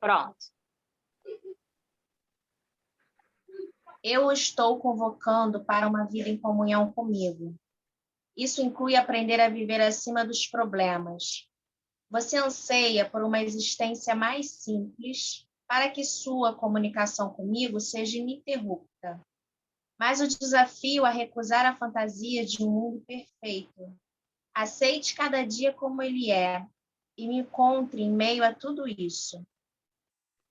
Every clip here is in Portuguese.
Pronto. Eu o estou convocando para uma vida em comunhão comigo. Isso inclui aprender a viver acima dos problemas. Você anseia por uma existência mais simples para que sua comunicação comigo seja ininterrupta. Mas o desafio é recusar a fantasia de um mundo perfeito. Aceite cada dia como ele é e me encontre em meio a tudo isso.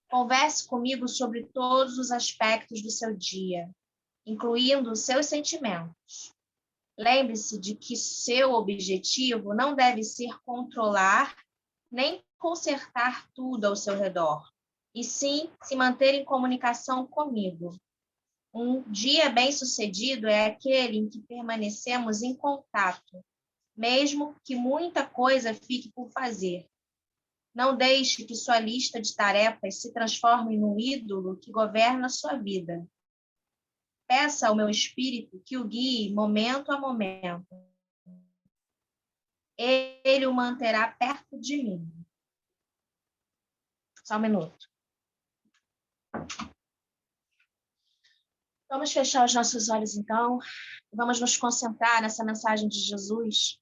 Converse comigo sobre todos os aspectos do seu dia, incluindo os seus sentimentos. Lembre-se de que seu objetivo não deve ser controlar nem consertar tudo ao seu redor, e sim se manter em comunicação comigo. Um dia bem-sucedido é aquele em que permanecemos em contato, mesmo que muita coisa fique por fazer. Não deixe que sua lista de tarefas se transforme num ídolo que governa sua vida. Peça ao meu espírito que o guie momento a momento. Ele o manterá perto de mim. Só um minuto. Vamos fechar os nossos olhos, então. Vamos nos concentrar nessa mensagem de Jesus,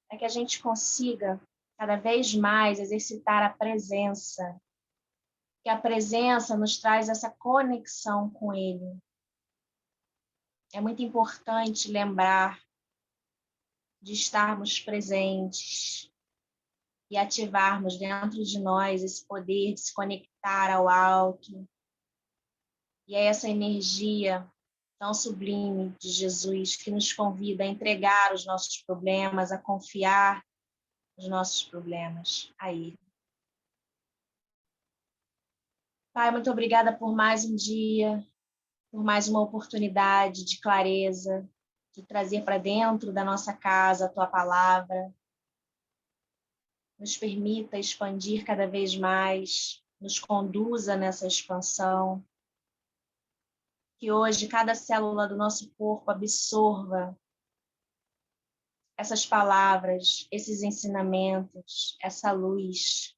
para que a gente consiga, cada vez mais, exercitar a presença. Que a presença nos traz essa conexão com Ele. É muito importante lembrar de estarmos presentes e ativarmos dentro de nós esse poder de se conectar ao alto. E é essa energia tão sublime de Jesus que nos convida a entregar os nossos problemas, a confiar nos nossos problemas a Ele. Pai, muito obrigada por mais um dia, por mais uma oportunidade de clareza, de trazer para dentro da nossa casa a Tua palavra. Nos permita expandir cada vez mais, nos conduza nessa expansão. Que hoje cada célula do nosso corpo absorva essas palavras, esses ensinamentos, essa luz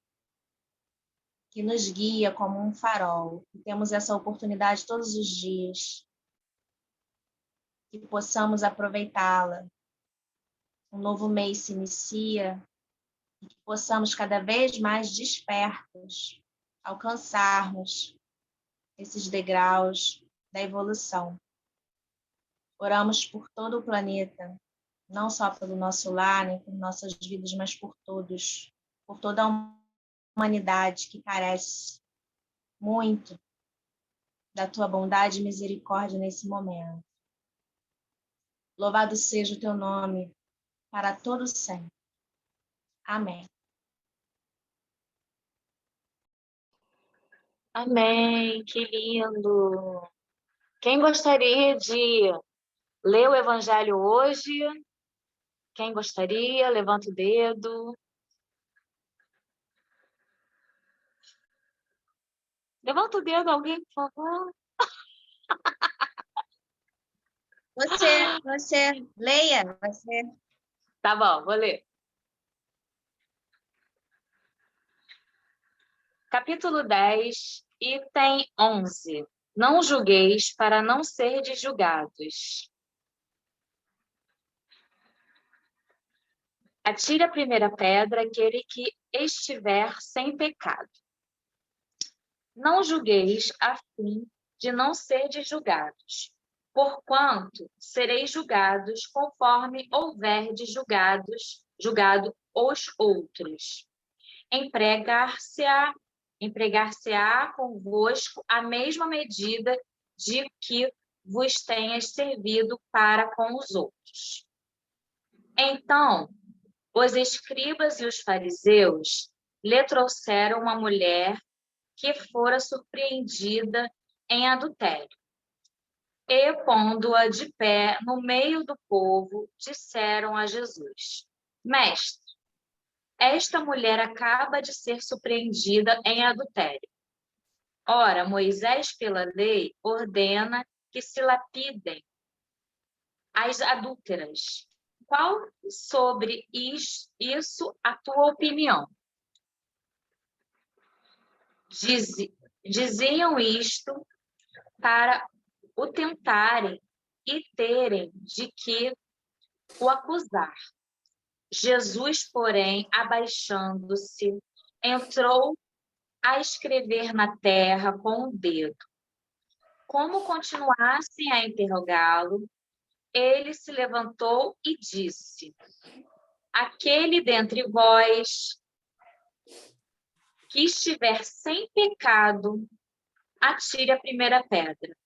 que nos guia como um farol. Que temos essa oportunidade todos os dias, que possamos aproveitá-la. Um novo mês se inicia e que possamos cada vez mais despertos alcançarmos esses degraus da evolução. Oramos por todo o planeta, não só pelo nosso lar, nem por nossas vidas, mas por todos, por toda a humanidade que carece muito da Tua bondade e misericórdia nesse momento. Louvado seja o Teu nome, para todo sempre. Amém. Amém, que lindo! Quem gostaria de ler o Evangelho hoje? Quem gostaria? Levanta o dedo. Levanta o dedo, alguém, por favor. Você, leia, você. Tá bom, vou ler. Capítulo 10, item 11. Não julgueis para não serdes julgados. Atire a primeira pedra aquele que estiver sem pecado. Não julgueis a fim de não serdes julgados, porquanto sereis julgados conforme houverdes julgado os outros. Empregar-se-á convosco a mesma medida de que vos tenhas servido para com os outros. Então, os escribas e os fariseus lhe trouxeram uma mulher que fora surpreendida em adultério. E, pondo-a de pé no meio do povo, disseram a Jesus: Mestre, esta mulher acaba de ser surpreendida em adultério. Ora, Moisés, pela lei, ordena que se lapidem as adúlteras. Qual sobre isso a tua opinião? Diziam isto para o tentarem e terem de que o acusar. Jesus, porém, abaixando-se, entrou a escrever na terra com o dedo. Como continuassem a interrogá-lo, ele se levantou e disse: aquele dentre vós que estiver sem pecado, atire a primeira pedra.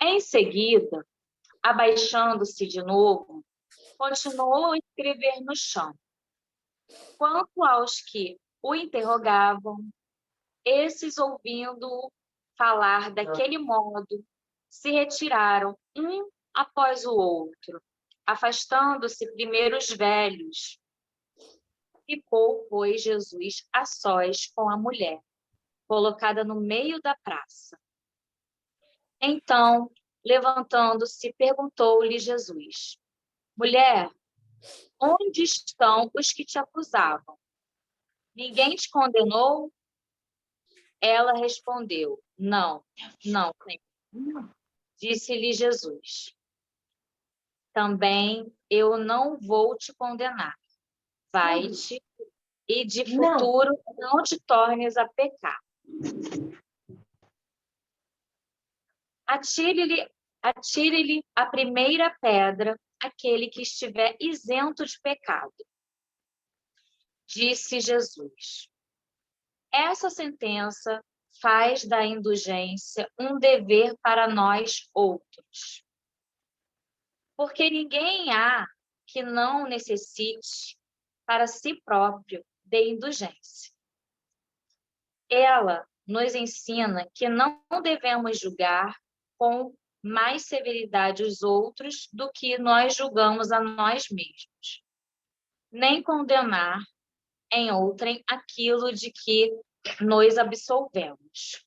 Em seguida, abaixando-se de novo, continuou a escrever no chão. Quanto aos que o interrogavam, esses, ouvindo falar daquele modo, se retiraram um após o outro, afastando-se primeiro os velhos. Ficou, pois, Jesus a sós com a mulher, colocada no meio da praça. Então, levantando-se, perguntou-lhe Jesus: mulher, onde estão os que te acusavam? Ninguém te condenou? Ela respondeu: não, não, Senhor. Disse-lhe Jesus: também eu não vou te condenar. Vai-te e de futuro não te tornes a pecar. Atire-lhe a primeira pedra aquele que estiver isento de pecado. Disse Jesus: essa sentença faz da indulgência um dever para nós outros. Porque ninguém há que não necessite para si próprio de indulgência. Ela nos ensina que não devemos julgar com mais severidade os outros do que nós julgamos a nós mesmos, nem condenar em outrem aquilo de que nos absolvemos.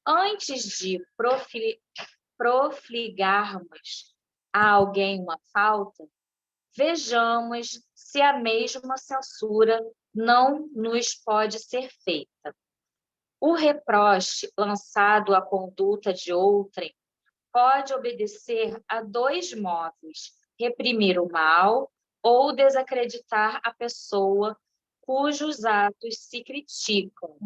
Antes de profligarmos a alguém uma falta, vejamos se a mesma censura não nos pode ser feita. O reproche lançado à conduta de outrem pode obedecer a dois modos: reprimir o mal ou desacreditar a pessoa cujos atos se criticam.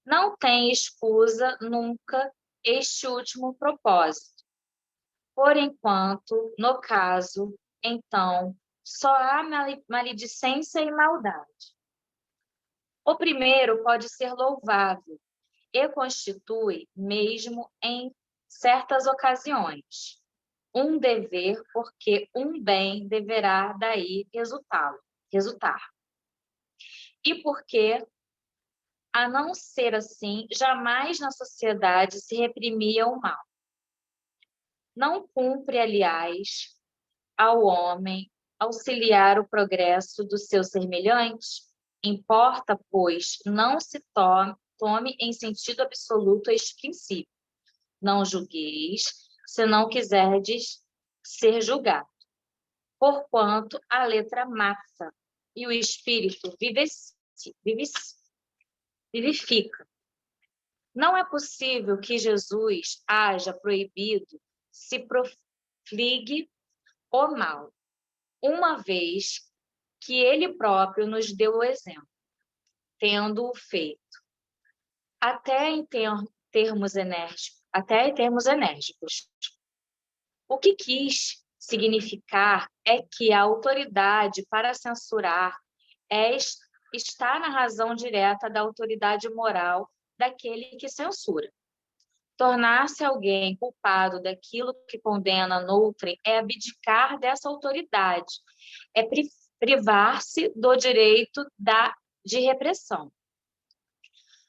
Não tem escusa nunca este último propósito. Por enquanto, no caso, então, só há maledicência e maldade. O primeiro pode ser louvável e constitui, mesmo em certas ocasiões, um dever, porque um bem deverá daí resultar. E porque, a não ser assim, jamais na sociedade se reprimia o mal. Não cumpre, aliás, ao homem auxiliar o progresso do seu semelhante? Importa, pois, não se tome em sentido absoluto este princípio. Não julgueis, se não quiserdes ser julgado. Porquanto a letra mata e o espírito vivifica. Não é possível que Jesus haja proibido se profligue o mal, uma vez que ele próprio nos deu o exemplo, tendo-o feito, até em termos enérgicos. O que quis significar é que a autoridade para censurar está na razão direta da autoridade moral daquele que censura. Tornar-se alguém culpado daquilo que condena noutrem é abdicar dessa autoridade, é privar-se do direito de repressão.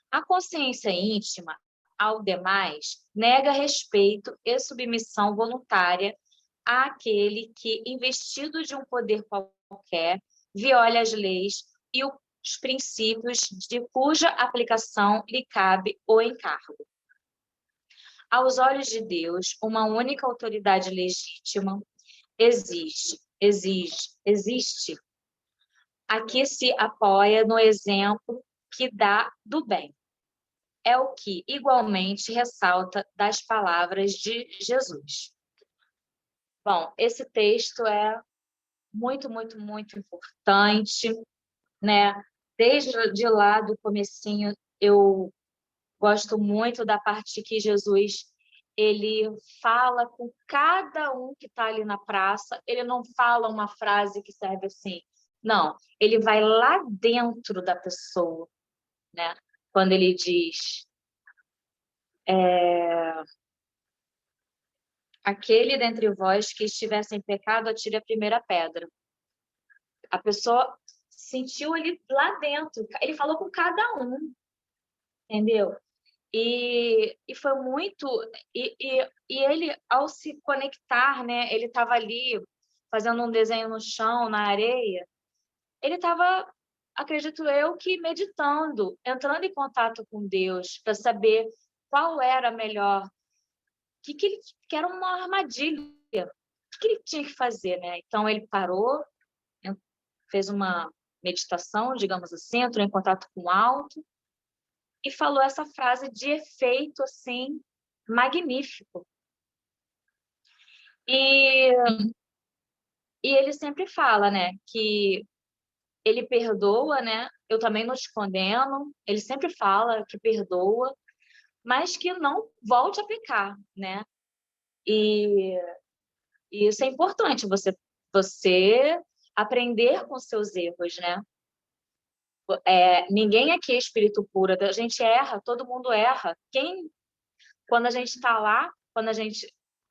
A consciência íntima, ao demais, nega respeito e submissão voluntária àquele que, investido de um poder qualquer, viola as leis e os princípios de cuja aplicação lhe cabe o encargo. Aos olhos de Deus, uma única autoridade legítima existe, existe, aqui se apoia no exemplo que dá do bem. É o que igualmente ressalta das palavras de Jesus. Bom, esse texto é muito, muito, muito importante, né? Desde de lá do comecinho, eu gosto muito da parte que Jesus ele fala com cada um que está ali na praça. Ele não fala uma frase que serve assim. Não, ele vai lá dentro da pessoa, né? Quando ele diz aquele dentre vós que estiver sem pecado, atire a primeira pedra. A pessoa sentiu ele lá dentro. Ele falou com cada um, entendeu? E foi muito... E ele, ao se conectar, né? Ele estava ali fazendo um desenho no chão, na areia. Ele estava, acredito eu, que meditando, entrando em contato com Deus, para saber qual era a melhor... que era uma armadilha. O que ele tinha que fazer, né? Então, ele parou, fez uma meditação, digamos assim, entrou em contato com o alto e falou essa frase de efeito, assim, magnífico. E, e ele sempre fala, né, que ele perdoa, né? Eu também não te condeno. Ele sempre fala que perdoa, mas que não volte a pecar, né? E, e isso é importante, você aprender com seus erros, né? Ninguém aqui é espírito puro, a gente erra, todo mundo erra. Quando a gente está lá,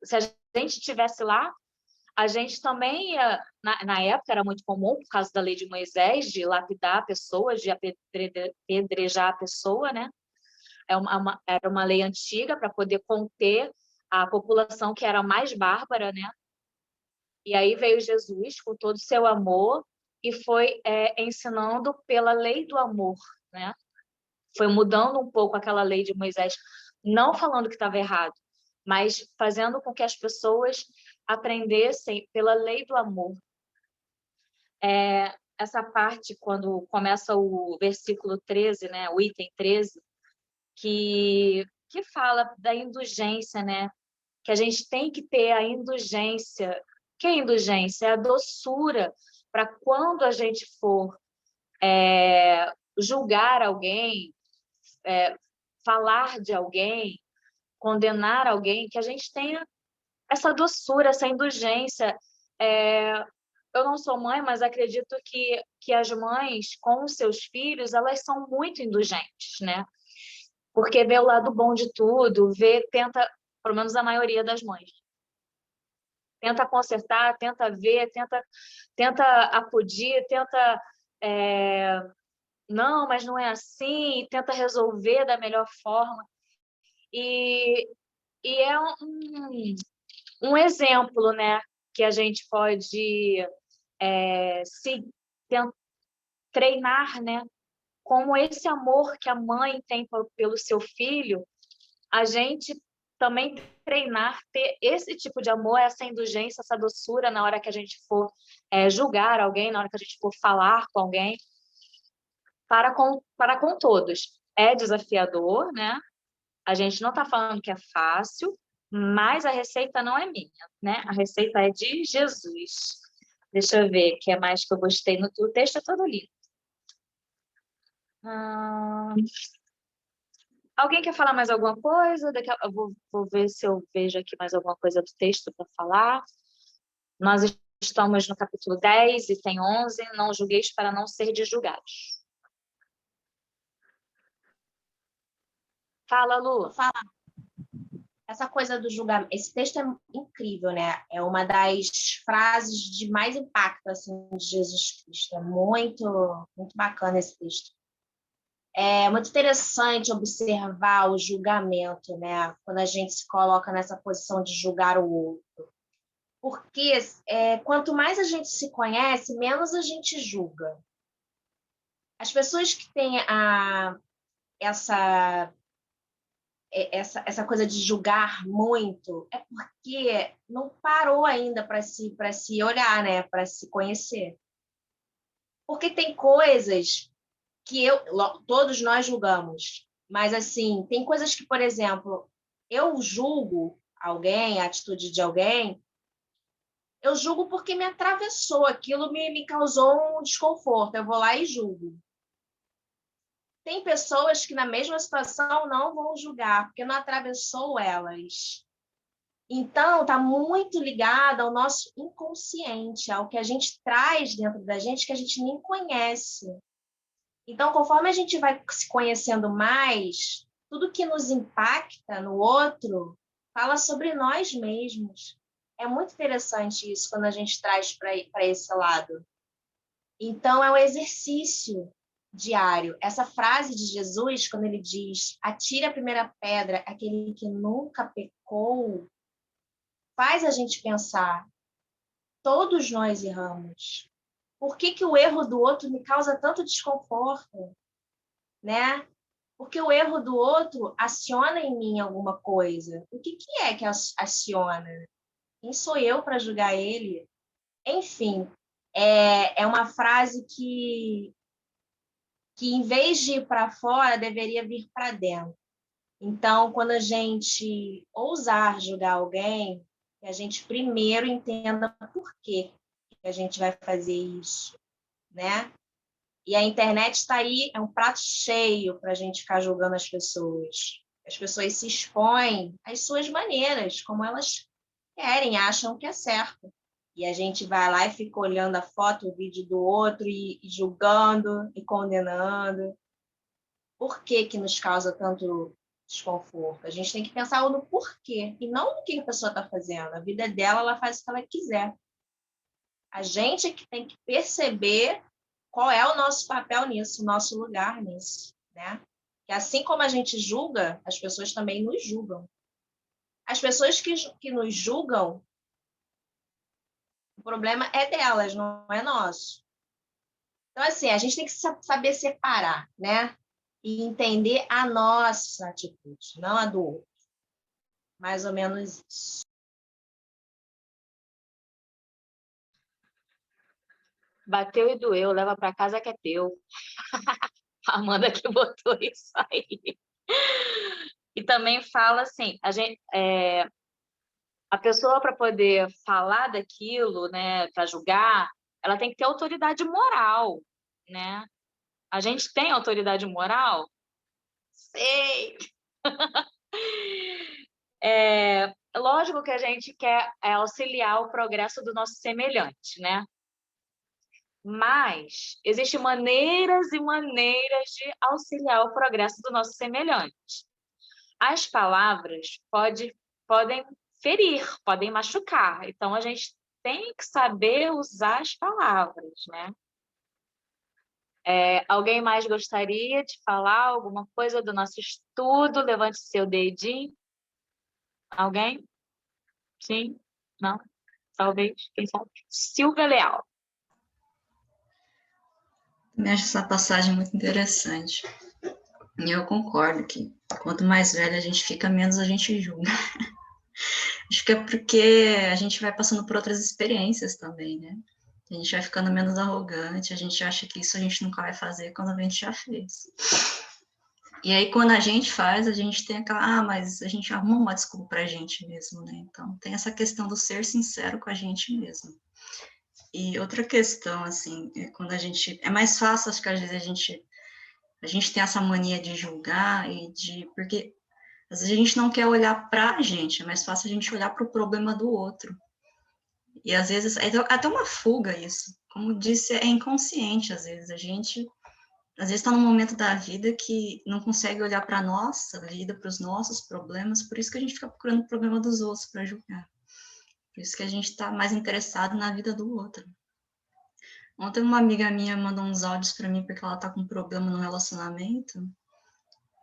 se a gente estivesse lá, a gente também ia, na época era muito comum, por causa da lei de Moisés, de lapidar a pessoa, de apedrejar a pessoa, né? Era uma lei antiga para poder conter a população que era mais bárbara, né? E aí veio Jesus com todo o seu amor e foi ensinando pela lei do amor, né? Foi mudando um pouco aquela lei de Moisés, não falando que estava errado, mas fazendo com que as pessoas aprendessem pela lei do amor. Essa parte, quando começa o versículo 13, né, o item 13, que fala da indulgência, né? Que a gente tem que ter a indulgência. Que é a indulgência? É a doçura para quando a gente for julgar alguém, falar de alguém, condenar alguém, que a gente tenha essa doçura, essa indulgência. Eu não sou mãe, mas acredito que as mães, com os seus filhos, elas são muito indulgentes, né? Porque vê o lado bom de tudo, tenta, pelo menos a maioria das mães, tenta consertar, tenta ver, tenta acudir, tenta... não, mas não é assim, tenta resolver da melhor forma. E é um exemplo, né, que a gente pode se treinar, né, como esse amor que a mãe tem pelo seu filho, a gente também treinar, ter esse tipo de amor, essa indulgência, essa doçura na hora que a gente for julgar alguém, na hora que a gente for falar com alguém, para com todos. É desafiador, né? A gente não está falando que é fácil, mas a receita não é minha, né? A receita é de Jesus. Deixa eu ver o que é mais que eu gostei. O texto é todo lindo. Alguém quer falar mais alguma coisa? Eu vou ver se eu vejo aqui mais alguma coisa do texto para falar. Nós estamos no capítulo 10, item 11. Não julgueis para não ser julgados. Fala, Lu. Fala. Essa coisa do julgamento, esse texto é incrível, né? É uma das frases de mais impacto assim, de Jesus Cristo. É muito, muito bacana esse texto. É muito interessante observar o julgamento, né? Quando a gente se coloca nessa posição de julgar o outro. Porque quanto mais a gente se conhece, menos a gente julga. As pessoas que têm essa essa coisa de julgar muito, é porque não parou ainda para se olhar, né? Para se conhecer. Porque tem coisas que todos nós julgamos, mas assim, tem coisas que, por exemplo, eu julgo alguém, a atitude de alguém, eu julgo porque me atravessou, aquilo me causou um desconforto, eu vou lá e julgo. Tem pessoas que na mesma situação não vão julgar, porque não atravessou elas. Então, está muito ligado ao nosso inconsciente, ao que a gente traz dentro da gente que a gente nem conhece. Então, conforme a gente vai se conhecendo mais, tudo que nos impacta no outro fala sobre nós mesmos. É muito interessante isso quando a gente traz para esse lado. Então, é um exercício diário. Essa frase de Jesus, quando ele diz: atire a primeira pedra, aquele que nunca pecou, faz a gente pensar: todos nós erramos. Por que o erro do outro me causa tanto desconforto? Né? Porque o erro do outro aciona em mim alguma coisa. O que é que aciona? Quem sou eu para julgar ele? Enfim, é uma frase que em vez de ir para fora, deveria vir para dentro. Então, quando a gente ousar julgar alguém, que a gente primeiro entenda por que a gente vai fazer isso, né? E a internet está aí, é um prato cheio para a gente ficar julgando as pessoas. As pessoas se expõem às suas maneiras, como elas querem, acham que é certo. E a gente vai lá e fica olhando a foto, o vídeo do outro e julgando e condenando. Por que que nos causa tanto desconforto? A gente tem que pensar no porquê e não no que a pessoa está fazendo. A vida dela, ela faz o que ela quiser. A gente é que tem que perceber qual é o nosso papel nisso, o nosso lugar nisso, né? Que assim como a gente julga, as pessoas também nos julgam. As pessoas que nos julgam, o problema é delas, não é nosso. Então, assim, a gente tem que saber separar, né? E entender a nossa atitude, não a do outro. Mais ou menos isso. Bateu e doeu, leva para casa que é teu. A Amanda que botou isso aí. E também fala assim, a pessoa para poder falar daquilo, né, para julgar, ela tem que ter autoridade moral, né? A gente tem autoridade moral? Sei. Lógico que a gente quer auxiliar o progresso do nosso semelhante, né? Mas existem maneiras e maneiras de auxiliar o progresso do nosso semelhante. As palavras podem ferir, podem machucar. Então, a gente tem que saber usar as palavras, né? Alguém mais gostaria de falar alguma coisa do nosso estudo? Levante seu dedinho. Alguém? Sim? Não? Talvez? Quem sabe? Silvia Leal. Eu acho essa passagem muito interessante. E eu concordo que quanto mais velha a gente fica, menos a gente julga. Acho que é porque a gente vai passando por outras experiências também, né? A gente vai ficando menos arrogante, a gente acha que isso a gente nunca vai fazer quando a gente já fez. E aí, quando a gente faz, a gente tem aquela, mas a gente arruma uma desculpa pra gente mesmo, né? Então, tem essa questão do ser sincero com a gente mesmo. E outra questão, assim, quando a gente... É mais fácil, acho que às vezes a gente tem essa mania de julgar porque às vezes a gente não quer olhar para a gente, é mais fácil a gente olhar para o problema do outro. E às vezes é até uma fuga isso. Como disse, é inconsciente às vezes. A gente às vezes está num momento da vida que não consegue olhar para a nossa vida, para os nossos problemas, por isso que a gente fica procurando o problema dos outros para julgar. Por isso que a gente está mais interessado na vida do outro. Ontem uma amiga minha mandou uns áudios para mim porque ela está com um problema no relacionamento.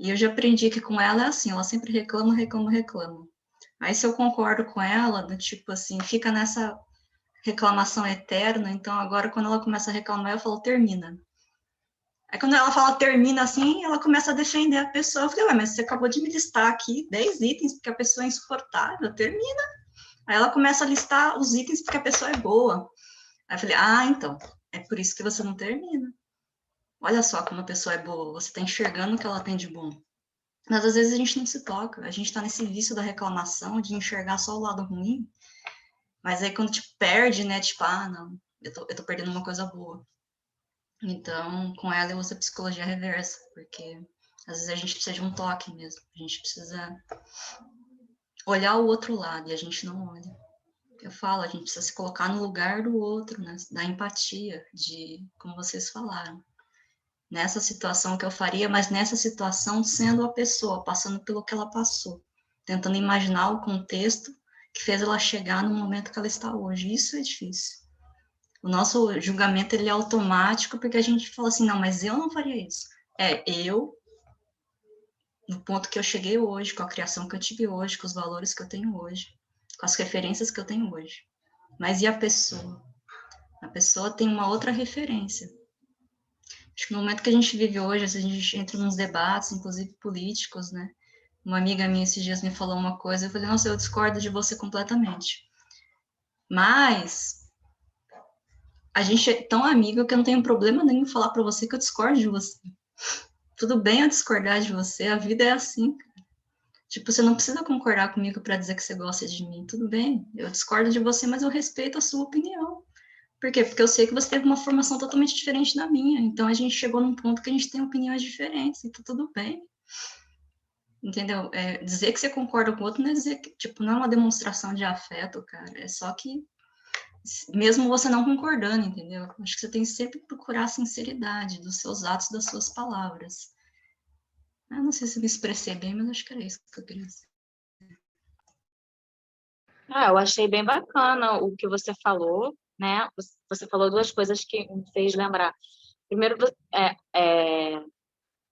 E eu já aprendi que com ela é assim, ela sempre reclama, reclama, reclama. Aí se eu concordo com ela, do tipo assim, fica nessa reclamação eterna, então agora quando ela começa a reclamar, eu falo, termina. Aí quando ela fala termina assim, ela começa a defender a pessoa. Eu falei, ué, mas você acabou de me listar aqui 10 itens porque a pessoa é insuportável, termina. Aí ela começa a listar os itens porque a pessoa é boa. Aí eu falei, então, é por isso que você não termina. Olha só como a pessoa é boa, você está enxergando o que ela tem de bom. Mas às vezes a gente não se toca, a gente está nesse vício da reclamação, de enxergar só o lado ruim, mas aí quando te perde, né, tipo, não, eu tô perdendo uma coisa boa. Então, com ela eu uso a psicologia reversa, porque às vezes a gente precisa de um toque mesmo, a gente precisa olhar o outro lado e a gente não olha. Eu falo, a gente precisa se colocar no lugar do outro, né, da empatia, de, como vocês falaram, nessa situação que eu faria, mas nessa situação sendo a pessoa, passando pelo que ela passou, tentando imaginar o contexto que fez ela chegar no momento que ela está hoje. Isso é difícil. O nosso julgamento ele é automático porque a gente fala assim, não, mas eu não faria isso. Eu, no ponto que eu cheguei hoje, com a criação que eu tive hoje, com os valores que eu tenho hoje, com as referências que eu tenho hoje. Mas e a pessoa? A pessoa tem uma outra referência. Acho que no momento que a gente vive hoje, a gente entra nos debates, inclusive políticos, né? Uma amiga minha esses dias me falou uma coisa, eu falei, nossa, eu discordo de você completamente. Mas a gente é tão amigo que eu não tenho problema nenhum em falar para você que eu discordo de você. Tudo bem eu discordar de você, a vida é assim. Tipo, você não precisa concordar comigo para dizer que você gosta de mim. Tudo bem, eu discordo de você, mas eu respeito a sua opinião. Por quê? Porque eu sei que você teve uma formação totalmente diferente da minha. Então a gente chegou num ponto que a gente tem opiniões diferentes, e tá tudo bem. Entendeu? Dizer que você concorda com o outro não é dizer que, tipo, não é uma demonstração de afeto, cara. É só que, mesmo você não concordando, entendeu? Acho que você tem que sempre procurar a sinceridade dos seus atos, das suas palavras. Eu não sei se me expressei bem, mas acho que era isso que eu queria dizer. Eu achei bem bacana o que você falou, né? Você falou duas coisas que me fez lembrar. Primeiro,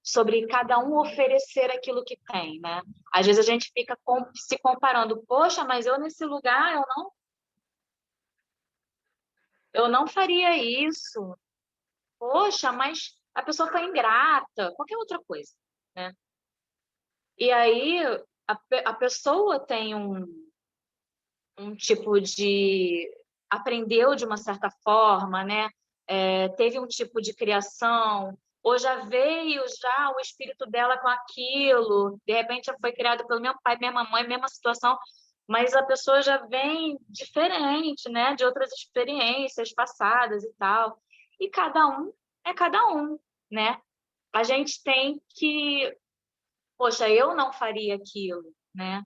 sobre cada um oferecer aquilo que tem, né? Às vezes a gente fica se comparando. Poxa, mas eu nesse lugar, eu não faria isso. Poxa, mas a pessoa foi ingrata. Qualquer outra coisa, né? E aí, a pessoa tem um tipo de... aprendeu de uma certa forma, né? Teve um tipo de criação, ou já veio já o espírito dela com aquilo, de repente já foi criada pelo meu pai, minha mamãe, mesma situação, mas a pessoa já vem diferente, né? De outras experiências passadas e tal. E cada um é cada um, né? A gente tem que... Poxa, eu não faria aquilo, né?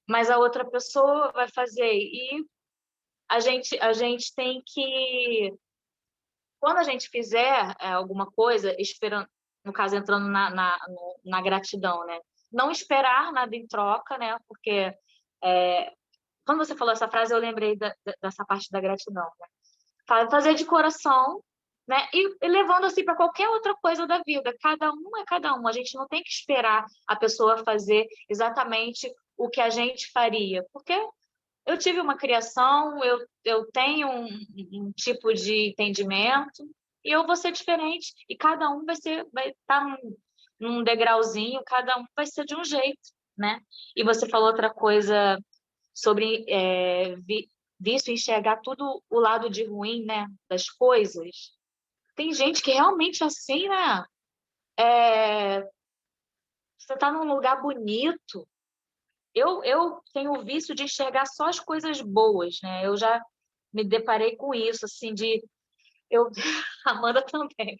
Mas a outra pessoa vai fazer. E a gente tem que, quando a gente fizer alguma coisa, esperando, no caso, entrando na gratidão, né? Não esperar nada em troca, né? Porque quando você falou essa frase, eu lembrei dessa parte da gratidão, né? Fazer de coração, né? E levando assim para qualquer outra coisa da vida. Cada um é cada um. A gente não tem que esperar a pessoa fazer exatamente o que a gente faria, porque eu tive uma criação, eu tenho um tipo de entendimento e eu vou ser diferente. E cada um vai estar num degrauzinho, cada um vai ser de um jeito, né? E você falou outra coisa sobre vício, enxergar tudo o lado de ruim, né, das coisas. Tem gente que realmente assim, né? Você está num lugar bonito. Eu tenho o vício de enxergar só as coisas boas, né? Eu já me deparei com isso, assim, eu, Amanda também.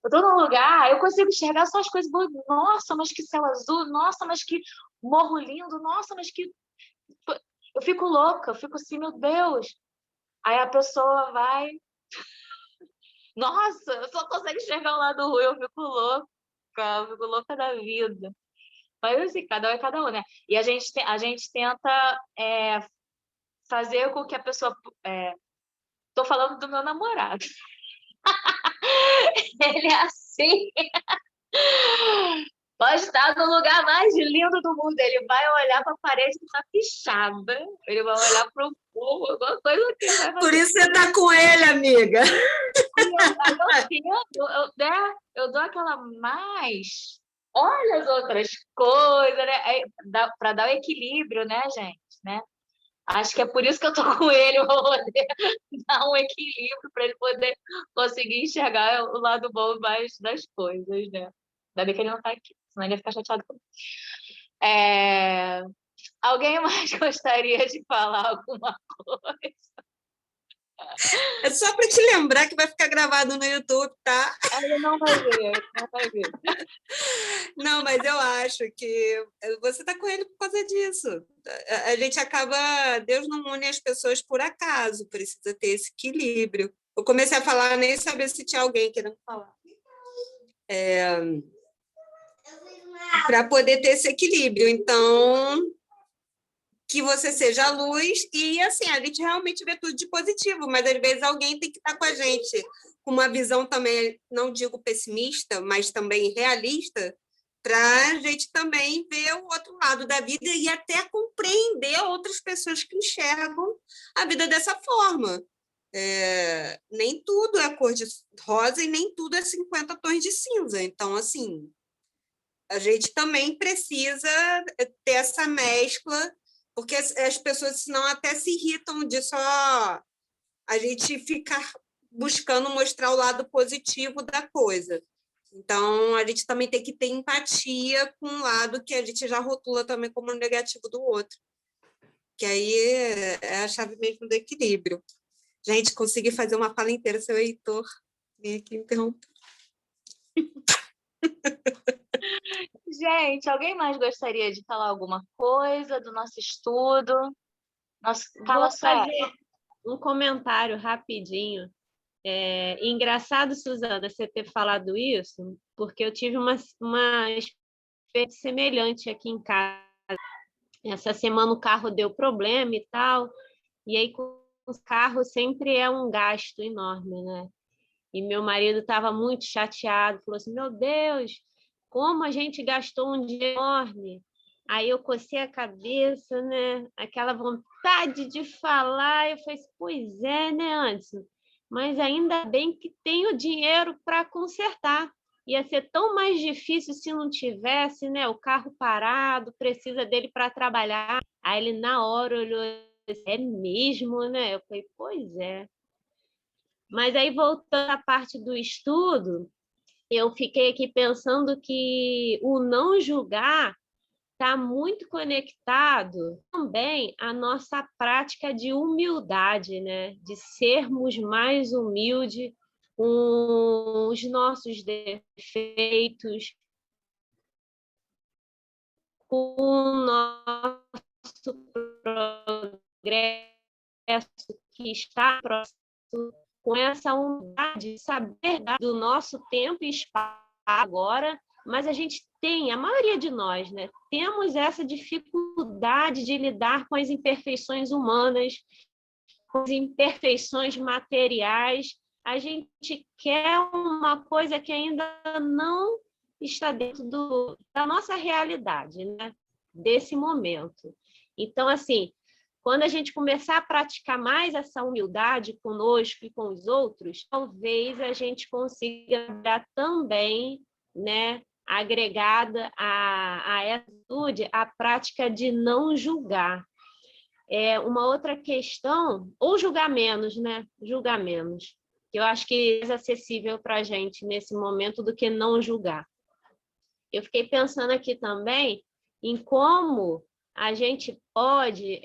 Eu tô num lugar, eu consigo enxergar só as coisas boas. Nossa, mas que céu azul! Nossa, mas que morro lindo! Nossa, mas que... Eu fico louca, eu fico assim, meu Deus! Aí a pessoa vai... Nossa, eu só consigo enxergar o lado ruim, eu fico louca da vida. Mas assim, cada um é cada um, né? E a gente tenta fazer com que a pessoa... Tô falando do meu namorado. Ele é assim. Pode estar no lugar mais lindo do mundo. Ele vai olhar para a parede que está pichada. Ele vai olhar para o povo, alguma coisa que ele vai fazer. Por isso você está com ele, amiga. Aí eu eu dou aquela mais... Olha as outras coisas, né? Para dar o equilíbrio, né, gente? Né? Acho que é por isso que eu tô com ele, para poder dar um equilíbrio, para ele poder conseguir enxergar o lado bom mais das coisas, né? Ainda bem que ele não tá aqui, senão ele ia ficar chateado comigo. Alguém mais gostaria de falar alguma coisa? É só para te lembrar que vai ficar gravado no YouTube, tá? Ele não vai ver, não vai ver. Não, mas eu acho que você está com ele por causa disso. A gente acaba... Deus não une as pessoas por acaso, precisa ter esse equilíbrio. Eu comecei a falar, nem saber se tinha alguém querendo falar. Para poder ter esse equilíbrio. Então, que você seja a luz e, assim, a gente realmente vê tudo de positivo, mas, às vezes, alguém tem que estar com a gente com uma visão também, não digo pessimista, mas também realista, para a gente também ver o outro lado da vida e até compreender outras pessoas que enxergam a vida dessa forma. Nem tudo é cor de rosa e nem tudo é 50 tons de cinza. Então, assim, a gente também precisa ter essa mescla, porque as pessoas, senão, até se irritam de só a gente ficar buscando mostrar o lado positivo da coisa. Então, a gente também tem que ter empatia com um lado que a gente já rotula também como negativo do outro. Que aí é a chave mesmo do equilíbrio. Gente, consegui fazer uma fala inteira, seu Heitor. Vem aqui interromper. Gente, alguém mais gostaria de falar alguma coisa do nosso estudo? Fala, Vou fazer Sueli. um comentário rapidinho. Engraçado, Suzana, você ter falado isso, porque eu tive uma experiência semelhante aqui em casa. Essa semana o carro deu problema e tal, e aí com os carros sempre é um gasto enorme, né? E meu marido estava muito chateado, falou assim, meu Deus, como a gente gastou um dinheiro enorme. Aí eu cocei a cabeça, né? Aquela vontade de falar, eu falei, pois é, né, Anderson? Mas ainda bem que tem o dinheiro para consertar. Ia ser tão mais difícil se não tivesse, né? O carro parado, precisa dele para trabalhar. Aí ele, na hora, olhou assim, é mesmo, né? Eu falei, pois é. Mas aí, voltando à parte do estudo, eu fiquei aqui pensando que o não julgar está muito conectado também à nossa prática de humildade, né? De sermos mais humildes com os nossos defeitos, com o nosso progresso que está próximo, com essa humildade de saber do nosso tempo e espaço agora, mas a gente tem, a maioria de nós, né, temos essa dificuldade de lidar com as imperfeições humanas, com as imperfeições materiais. A gente quer uma coisa que ainda não está dentro da nossa realidade, né, desse momento. Então, assim, quando a gente começar a praticar mais essa humildade conosco e com os outros, talvez a gente consiga dar também, né, agregada a essa atitude, a prática de não julgar. Uma outra questão, ou julgar menos, né? Julgar menos, que eu acho que é mais acessível para a gente nesse momento do que não julgar. Eu fiquei pensando aqui também em como a gente pode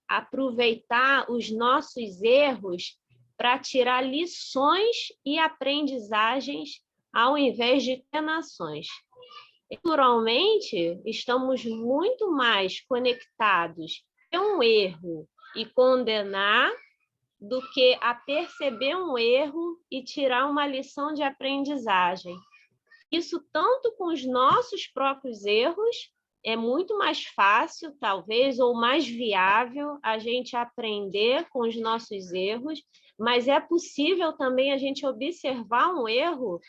aproveitar os nossos erros para tirar lições e aprendizagens ao invés de condenações. Naturalmente, estamos muito mais conectados a um erro e condenar do que a perceber um erro e tirar uma lição de aprendizagem. Isso tanto com os nossos próprios erros, é muito mais fácil, talvez, ou mais viável a gente aprender com os nossos erros, mas é possível também a gente observar um erro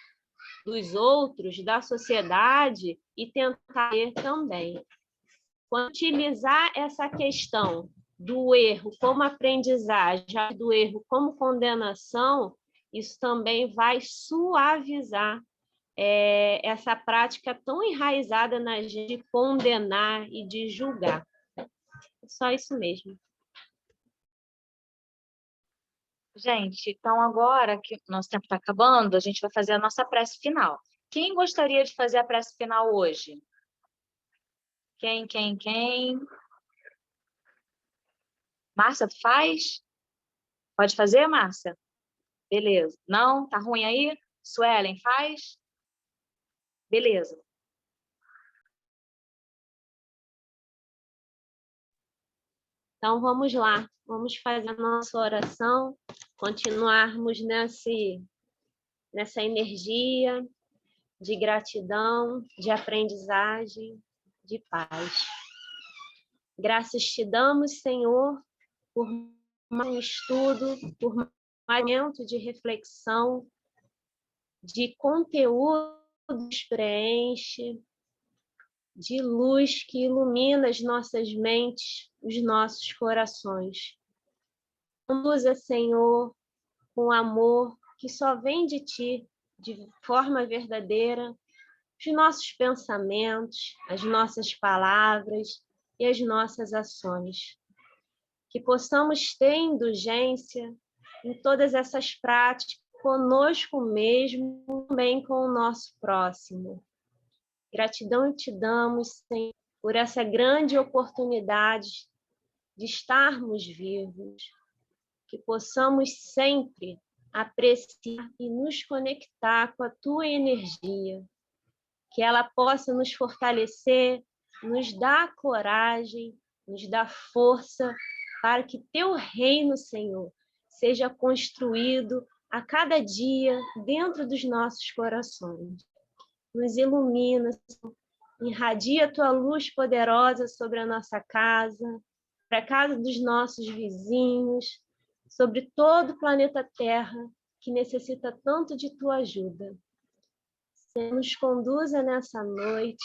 dos outros, da sociedade, e tentar ver também. Quando utilizar essa questão do erro como aprendizagem, do erro como condenação, isso também vai suavizar essa prática tão enraizada na gente de condenar e de julgar. Só isso mesmo. Gente, então agora que o nosso tempo está acabando, a gente vai fazer a nossa prece final. Quem gostaria de fazer a prece final hoje? Quem? Márcia, tu faz? Pode fazer, Márcia? Beleza. Não? Tá ruim aí? Suelen, faz? Beleza. Então, vamos lá. Vamos fazer a nossa oração, continuarmos nessa energia de gratidão, de aprendizagem, de paz. Graças te damos, Senhor, por mais um estudo, por mais momento de reflexão, de conteúdo que preenche, de luz que ilumina as nossas mentes, os nossos corações. Conduza, Senhor, com amor que só vem de Ti, de forma verdadeira, os nossos pensamentos, as nossas palavras e as nossas ações. Que possamos ter indulgência em todas essas práticas, conosco mesmo, também com o nosso próximo. Gratidão te damos, Senhor, por essa grande oportunidade de estarmos vivos, que possamos sempre apreciar e nos conectar com a tua energia, que ela possa nos fortalecer, nos dar coragem, nos dar força para que teu reino, Senhor, seja construído a cada dia dentro dos nossos corações. Nos ilumina, irradia a tua luz poderosa sobre a nossa casa, para a casa dos nossos vizinhos, sobre todo o planeta Terra, que necessita tanto de tua ajuda. Senhor, nos conduza nessa noite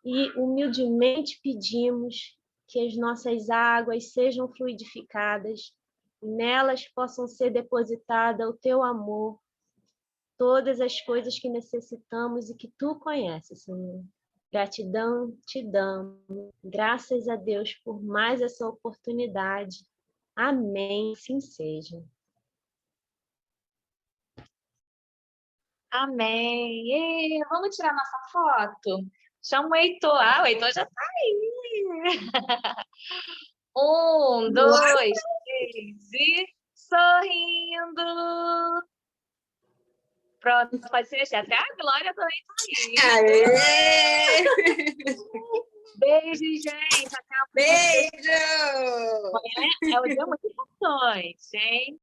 e humildemente pedimos que as nossas águas sejam fluidificadas e nelas possam ser depositada o teu amor, todas as coisas que necessitamos e que tu conheces, Senhor. Gratidão te damos. Graças a Deus por mais essa oportunidade. Amém. Assim seja. Amém. Vamos tirar nossa foto? Chama o Heitor. Ah, o Heitor já está aí. 1, 2, 3 e sorrindo. Pronto, pode se mexer. Até a Glória também está aí. Aê! Beijo, gente. Até a próxima. Beijo! É o dia muito importante, hein?